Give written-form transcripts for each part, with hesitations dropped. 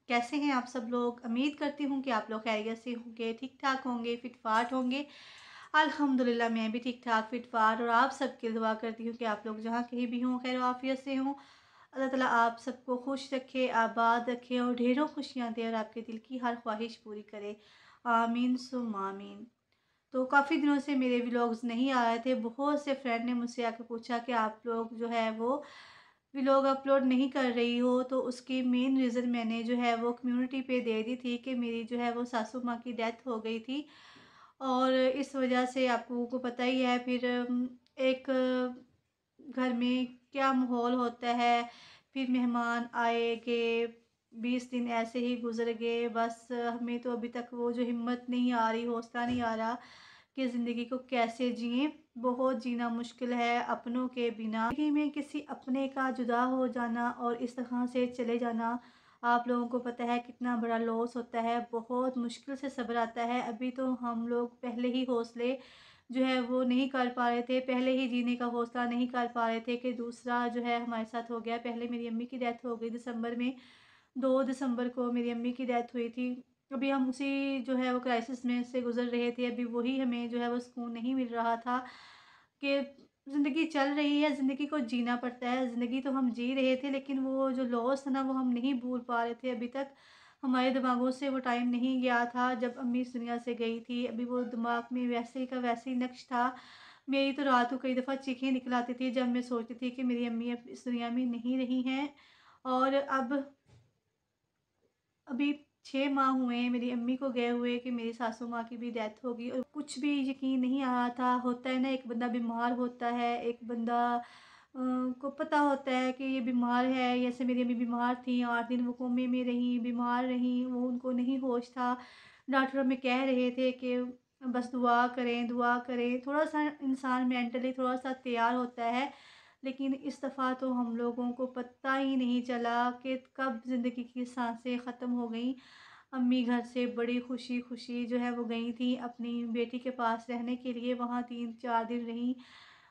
कैसे हैं आप सब लोग? उम्मीद करती हूँ कि आप लोग खैरियत से होंगे, ठीक-ठाक होंगे, फिट-फाट होंगे। अल्हम्दुलिल्लाह मैं भी ठीक-ठाक, फिट-फाट और आप सबके लिए दुआ करती हूँ कि आप लोग जहाँ कहीं भी हों, खैर आफ़ियत से हों। अल्लाह ताला आप सबको खुश रखे, आबाद रखे और ढेरों खुशियाँ दे और आपके दिल की हर ख्वाहिश पूरी करे। आमीन सुम्मा आमीन। तो काफ़ी दिनों से मेरे व्लॉग्स नहीं आ रहे थे। बहुत से फ्रेंड ने मुझसे आके पूछा कि आप लोग जो है वो व्लॉग अपलोड नहीं कर रही हो, तो उसकी मेन रीज़न मैंने जो है वो कम्युनिटी पे दे दी थी कि मेरी जो है वो सासू माँ की डेथ हो गई थी। और इस वजह से आप लोगों को पता ही है फिर एक घर में क्या माहौल होता है। फिर मेहमान आए गए, 20 दिन ऐसे ही गुज़र गए। बस हमें तो अभी तक वो जो हिम्मत नहीं आ रही, हौसला नहीं आ रहा कि ज़िंदगी को कैसे जिएँ। बहुत जीना मुश्किल है अपनों के बिना। ज़िंदगी में किसी अपने का जुदा हो जाना और इस तरह से चले जाना, आप लोगों को पता है कितना बड़ा लॉस होता है। बहुत मुश्किल से सब्र आता है। अभी तो हम लोग पहले ही हौसले जो है वो नहीं कर पा रहे थे, पहले ही जीने का हौसला नहीं कर पा रहे थे कि दूसरा जो है हमारे साथ हो गया। पहले मेरी अम्मी की डेथ हो गई दिसंबर में, 2 दिसंबर को मेरी अम्मी की डेथ हुई थी। अभी हम उसी जो है वो क्राइसिस में से गुज़र रहे थे। अभी वही हमें जो है वो सुकून नहीं मिल रहा था कि ज़िंदगी चल रही है, ज़िंदगी को जीना पड़ता है। ज़िंदगी तो हम जी रहे थे लेकिन वो जो लॉस है ना वो हम नहीं भूल पा रहे थे अभी तक। हमारे दिमागों से वो टाइम नहीं गया था जब अम्मी इस दुनिया से गई थी। अभी वो दिमाग में वैसे ही का वैसे ही नक्श था। मेरी तो रात को कई दफ़ा चीखें निकल आती थी जब मैं सोचती थी कि मेरी अम्मी अब इस दुनिया में नहीं रही हैं। और अब अभी 6 माह हुए हैं मेरी अम्मी को गए हुए कि मेरी सासू माँ की भी डेथ हो गई और कुछ भी यकीन नहीं आ रहा था। होता है ना, एक बंदा बीमार होता है, एक बंदा को पता होता है कि ये बीमार है। जैसे मेरी अम्मी बीमार थी, 8 दिन वो कोमे में रहीं, बीमार रहीं, वो उनको नहीं होश था। डॉक्टर हमें कह रहे थे कि बस दुआ करें, दुआ करें। थोड़ा-सा इंसान मेंटली थोड़ा-सा तैयार होता है, लेकिन इस दफ़ा तो हम लोगों को पता ही नहीं चला कि कब ज़िंदगी की साँसें ख़त्म हो गईं। अम्मी घर से बड़ी खुशी-खुशी जो है वो गई थी अपनी बेटी के पास रहने के लिए, वहाँ 3-4 दिन रहीं।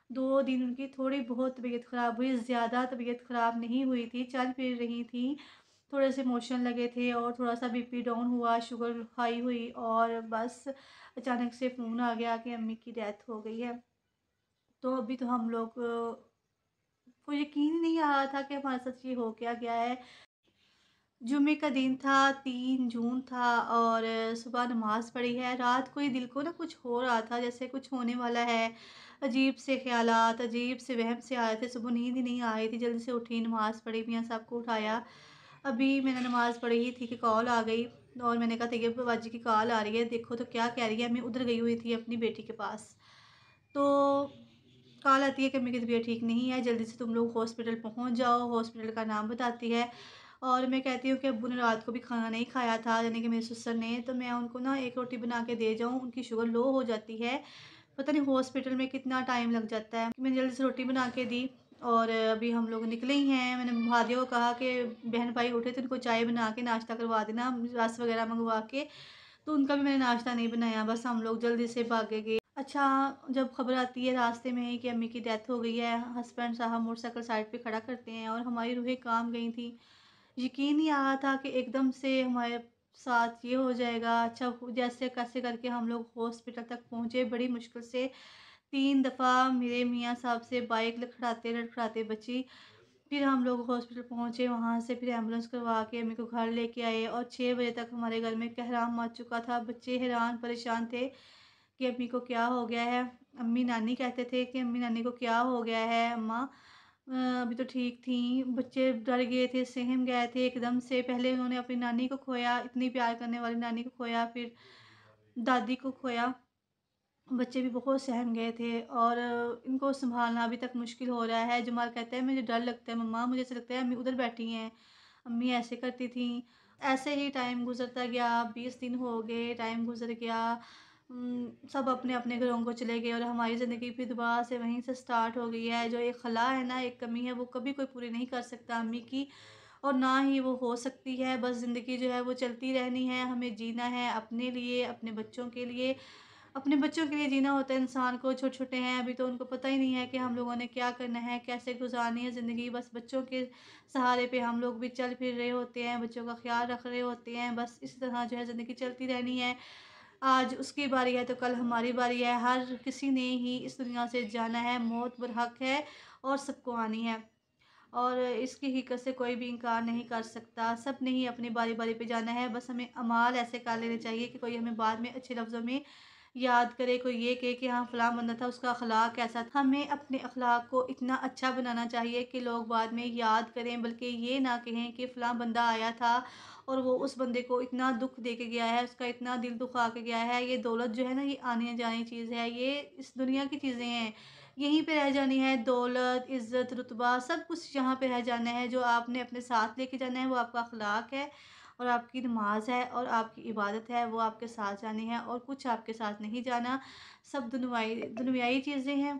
2 दिन उनकी थोड़ी बहुत तबीयत ख़राब हुई, ज़्यादा तबीयत ख़राब नहीं हुई थी, चल फिर रही थी। थोड़े से मोशन लगे थे और थोड़ा-सा बीपी डाउन हुआ, शुगर हाई हुई और बस अचानक से फ़ोन आ गया कि अम्मी की डेथ हो गई है। तो अभी तो हम लोग को यकीन ही नहीं आ रहा था कि हमारे साथ ये हो क्या गया है। जुम्मे का दिन था, 3 जून था और सुबह नमाज़ पढ़ी है। रात को ही दिल को ना कुछ हो रहा था, जैसे कुछ होने वाला है। अजीब से ख़्यालात, अजीब से वहम से आ रहे थे। सुबह नींद ही नहीं आ रही थी, जल्दी से उठी, नमाज़ पढ़ी, मियाँ साहब को उठाया। अभी मैंने नमाज़ पढ़ी ही थी कि कॉल आ गई और मैंने कहा तैयब बाजी की कॉल आ रही है, देखो तो क्या कह रही है। मैं उधर गई हुई थी अपनी बेटी के पास। तो कॉल आती है कि मेरी तबीयत ठीक नहीं है, जल्दी से तुम लोग हॉस्पिटल पहुँच जाओ। हॉस्पिटल का नाम बताती है और मैं कहती हूँ कि अब्बू ने रात को भी खाना नहीं खाया था, यानी कि मेरे ससुर ने, तो मैं उनको ना एक रोटी बना के दे जाऊँ, उनकी शुगर लो हो जाती है। पता नहीं हॉस्पिटल में कितना टाइम लग जाता है। मैंने जल्दी से रोटी बना के दी और अभी हम लोग निकले ही हैं। मैंने भाइयों को कहा कि बहन भाई उठे तो उनको चाय बना के नाश्ता करवा देना, रस वगैरह मंगवा के। तो उनका भी मैंने नाश्ता नहीं बनाया, बस हम लोग जल्दी से भागे गए। अच्छा, जब खबर आती है रास्ते में कि अम्मी की डेथ हो गई है, हस्बैंड साहब मोटरसाइकिल साइड पे खड़ा करते हैं और हमारी रूहें काँप गई थी। यकीन नहीं आ रहा था कि एकदम से हमारे साथ ये हो जाएगा। अच्छा, जैसे कैसे करके हम लोग हॉस्पिटल तक पहुँचे बड़ी मुश्किल से। 3 दफ़ा मेरे मियाँ साहब से बाइक लड़खड़ाते-लड़खड़ाते बची। फिर हम लोग हॉस्पिटल पहुँचे, वहाँ से फिर एम्बुलेंस करवा के अम्मी को घर लेके आए और 6 बजे तक हमारे घर में कहराम मच चुका था। बच्चे हैरान परेशान थे कि अम्मी को क्या हो गया है। अम्मी नानी कहते थे कि अम्मी नानी को क्या हो गया है अम्मा, अभी तो ठीक थी। बच्चे डर गए थे, सहम गए थे एकदम से। पहले उन्होंने अपनी नानी को खोया, इतनी प्यार करने वाली नानी को खोया, फिर दादी को खोया। बच्चे भी बहुत सहम गए थे और इनको सँभालना अभी तक मुश्किल हो रहा है। जमाल कहता है मुझे डर लगता है मम्मा, मुझे ऐसा लगता है अम्मी उधर बैठी हैं, अम्मी ऐसे करती थीं। ऐसे ही टाइम गुज़रता गया, 20 दिन हो गए, टाइम गुज़र गया। सब अपने-अपने घरों को चले गए और हमारी ज़िंदगी फिर दोबारा से वहीं से स्टार्ट हो गई है। जो एक खला है ना, एक कमी है, वो कभी कोई पूरी नहीं कर सकता अम्मी की और ना ही वो हो सकती है। बस ज़िंदगी जो है वो चलती रहनी है, हमें जीना है अपने लिए, अपने बच्चों के लिए। अपने बच्चों के लिए जीना होता है इंसान को। छोटे-छोटे हैं अभी, तो उनको पता ही नहीं है कि हम लोगों ने क्या करना है, कैसे गुज़ारनी है ज़िंदगी। बस बच्चों के सहारे पे हम लोग भी चल फिर रहे होते हैं, बच्चों का ख़्याल रख रहे होते हैं। बस इसी तरह जो है ज़िंदगी चलती रहनी है। आज उसकी बारी है तो कल हमारी बारी है। हर किसी ने ही इस दुनिया से जाना है, मौत बरहक है और सबको आनी है। और इसकी हकीकत से कोई भी इनकार नहीं कर सकता। सब ने ही अपनी बारी-बारी पे जाना है। बस हमें अमाल ऐसे कर लेने चाहिए कि कोई हमें बाद में अच्छे लफ्ज़ों में याद करे, कोई ये कहे कि हाँ, फलाँ बंदा था, उसका अखलाक कैसा था। हमें अपने अखलाक को इतना अच्छा बनाना चाहिए कि लोग बाद में याद करें, बल्कि ये ना कहें कि फलाँ बंदा आया था और वो उस बंदे को इतना दुःख दे के गया है, उसका इतना दिल दुखा के गया है। ये दौलत जो है ना, ये आने-जाने चीज़ है, ये इस दुनिया की चीज़ें हैं। यहीं पे रह जानी है। दौलत, इज़्ज़त, रुतबा सब कुछ यहाँ पे रह जाना है। जो आपने अपने साथ लेके जाना है वो आपका अखलाक है और आपकी नमाज़ है और आपकी इबादत है, वो आपके साथ जानी है और कुछ आपके साथ नहीं जाना। सब दुनियाई चीज़ें हैं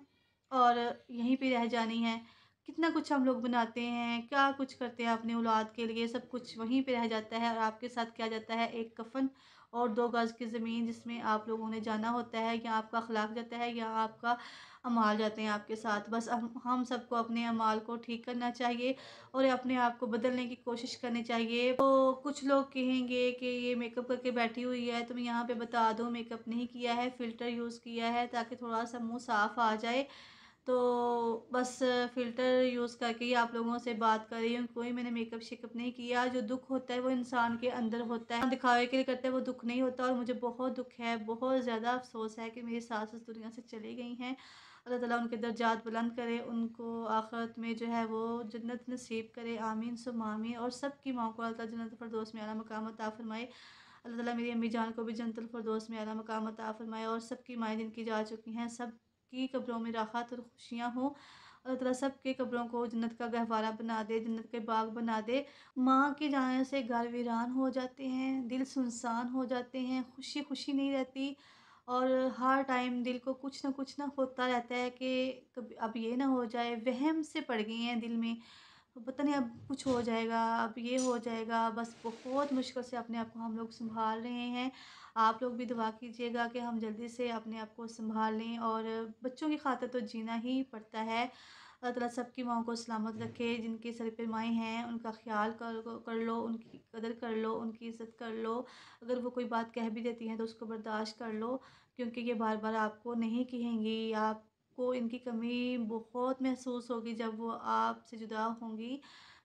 और यहीं पे रह जानी हैं। कितना कुछ हम लोग बनाते हैं, क्या कुछ करते हैं अपनी औलाद के लिए, सब कुछ वहीं पे रह जाता है और आपके साथ क्या जाता है, एक कफ़न और 2 गज़ की ज़मीन जिसमें आप लोगों ने जाना होता है, या आपका अखलाक जाता है या आपका अमाल जाते हैं आपके साथ। बस हम सबको अपने अमाल को ठीक करना चाहिए और अपने आप को बदलने की कोशिश करनी चाहिए। तो कुछ लोग कहेंगे कि ये मेकअप करके बैठी हुई है, तो मैं यहाँ पे बता दूँ, मेकअप नहीं किया है, फ़िल्टर यूज़ किया है ताकि थोड़ा-सा मुँह साफ़ आ जाए। तो बस फ़िल्टर यूज़ करके ही आप लोगों से बात कर रही हूँ। कोई मैंने मेकअप-शेकअप नहीं किया। जो दुःख होता है वो इंसान के अंदर होता है, दिखावे के लिए करता है, वो दुःख नहीं होता। और मुझे बहुत दुःख है, बहुत ज़्यादा अफ़सोस है कि मेरी सास इस दुनिया से चली गई हैं। अल्लाह ताला उनके दर्जात बुलंद करे, उनको आखिरत में जो है वो जन्नत नसीब करे। आमीन सुम्मा आमीन। और सबकी माँ को अल्लाह ताला जन्नतुल फ़िरदौस में आला मकाम अता फ़रमाए। अल्लाह ताला मेरी अम्मी जान को भी जन्नतुल फ़िरदौस में आला मकाम अता फ़रमाए और सबकी माएँ जिनकी जा चुकी हैं, सबकी कब्रों में राहत और खुशियाँ हों। अल्लाह ताला सबके कब्रों को जन्नत का गहवारा बना दे, जन्नत के बाग बना दे। माँ के जाने से घर वीरान हो जाते हैं, दिल सुनसान हो जाते हैं, खुशी-खुशी नहीं रहती और हर टाइम दिल को कुछ ना होता रहता है कि कभी अब ये ना हो जाए, वहम से पड़ गई हैं दिल में। पता नहीं अब कुछ हो जाएगा, अब ये हो जाएगा। बस बहुत मुश्किल से अपने आप को हम लोग सँभाल रहे हैं। आप लोग भी दुआ कीजिएगा कि हम जल्दी से अपने आप को सँभाल लें और बच्चों की खातिर तो जीना ही पड़ता है। अल्लाह ताला सबकी माँओं को सलामत रखे, जिनके सर पे माएँ हैं, उनका ख़्याल कर लो, उनकी कदर कर लो, उनकी इज़्ज़त कर लो। अगर वो कोई बात कह भी देती हैं तो उसको बर्दाश्त कर लो, क्योंकि ये बार-बार आपको नहीं कहेंगी। आपको इनकी कमी बहुत महसूस होगी जब वो आपसे जुदा होंगी।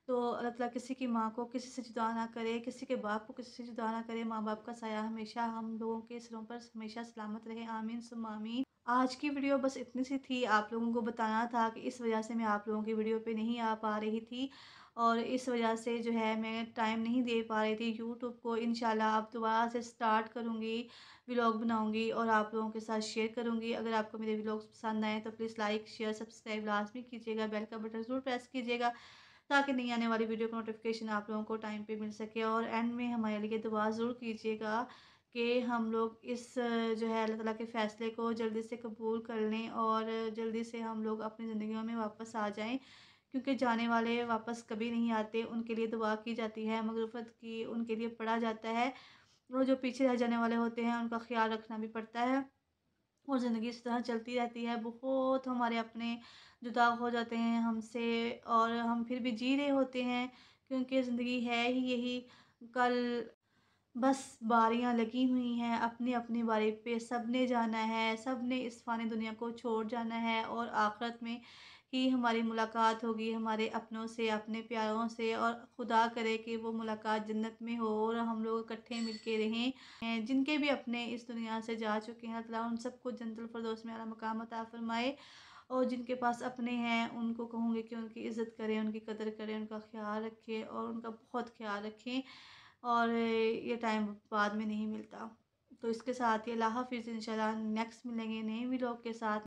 तो अल्लाह ताला किसी की माँ को किसी से जुदा ना करे, किसी के बाप को किसी से जुदा ना करे। माँ-बाप का साया हमेशा हम लोगों के सिरों पर हमेशा सलामत रहे। आमीन सुम्मा आमीन। आज की वीडियो बस इतनी सी थी। आप लोगों को बताना था कि इस वजह से मैं आप लोगों की वीडियो पे नहीं आ पा रही थी और इस वजह से जो है मैं टाइम नहीं दे पा रही थी यूट्यूब को। इंशाल्लाह अब दोबारा से स्टार्ट करूँगी, व्लॉग बनाऊँगी और आप लोगों के साथ शेयर करूँगी। अगर आपको मेरे व्लॉग्स पसंद आएँ तो प्लीज़ लाइक, शेयर, सब्सक्राइब लाज़मी कीजिएगा। बेल का बटन ज़रूर प्रेस कीजिएगा ताकि नई आने वाली वीडियो का नोटिफ़िकेशन आप लोगों को टाइम पे मिल सके। और एंड में हमारे लिए दुआ ज़रूर कीजिएगा कि हम लोग इस जो है अल्लाह ताला के फ़ैसले को जल्दी से कबूल कर लें और जल्दी से हम लोग अपनी ज़िंदगियों में वापस आ जाएँ, क्योंकि जाने वाले वापस कभी नहीं आते। उनके लिए दुआ की जाती है, मग़फ़िरत की उनके लिए पढ़ा जाता है। वो जो पीछे रह जाने वाले होते हैं उनका ख़्याल रखना भी पड़ता है और ज़िंदगी इस तरह चलती रहती है। बहुत हमारे अपने जुदा हो जाते हैं हमसे और हम फिर भी जी रहे होते हैं, क्योंकि ज़िंदगी है ही यही। कल बस बारियाँ लगी हुई हैं, अपनी-अपनी बारी पे सबने जाना है, सबने इस फ़ानी दुनिया को छोड़ जाना है और आख़िरत में ही हमारी मुलाकात होगी हमारे अपनों से, अपने प्यारों से। और खुदा करे कि वो मुलाकात जन्नत में हो और हम लोग इकट्ठे मिल के रहें। जिनके भी अपने इस दुनिया से जा चुके हैं, अल्लाह ताला उन सबको जन्नतुल फ़िरदौस में आला मकाम अता फ़रमाए। और जिनके पास अपने हैं उनको कहूँगी कि उनकी इज़्ज़त करें, उनकी कदर करें, उनका ख़्याल रखें और उनका बहुत ख़्याल रखें। और ये टाइम बाद में नहीं मिलता। तो इसके साथ ही अल्लाह हाफ़िज़। इंशाल्लाह नेक्स्ट मिलेंगे नए व्लॉग के साथ।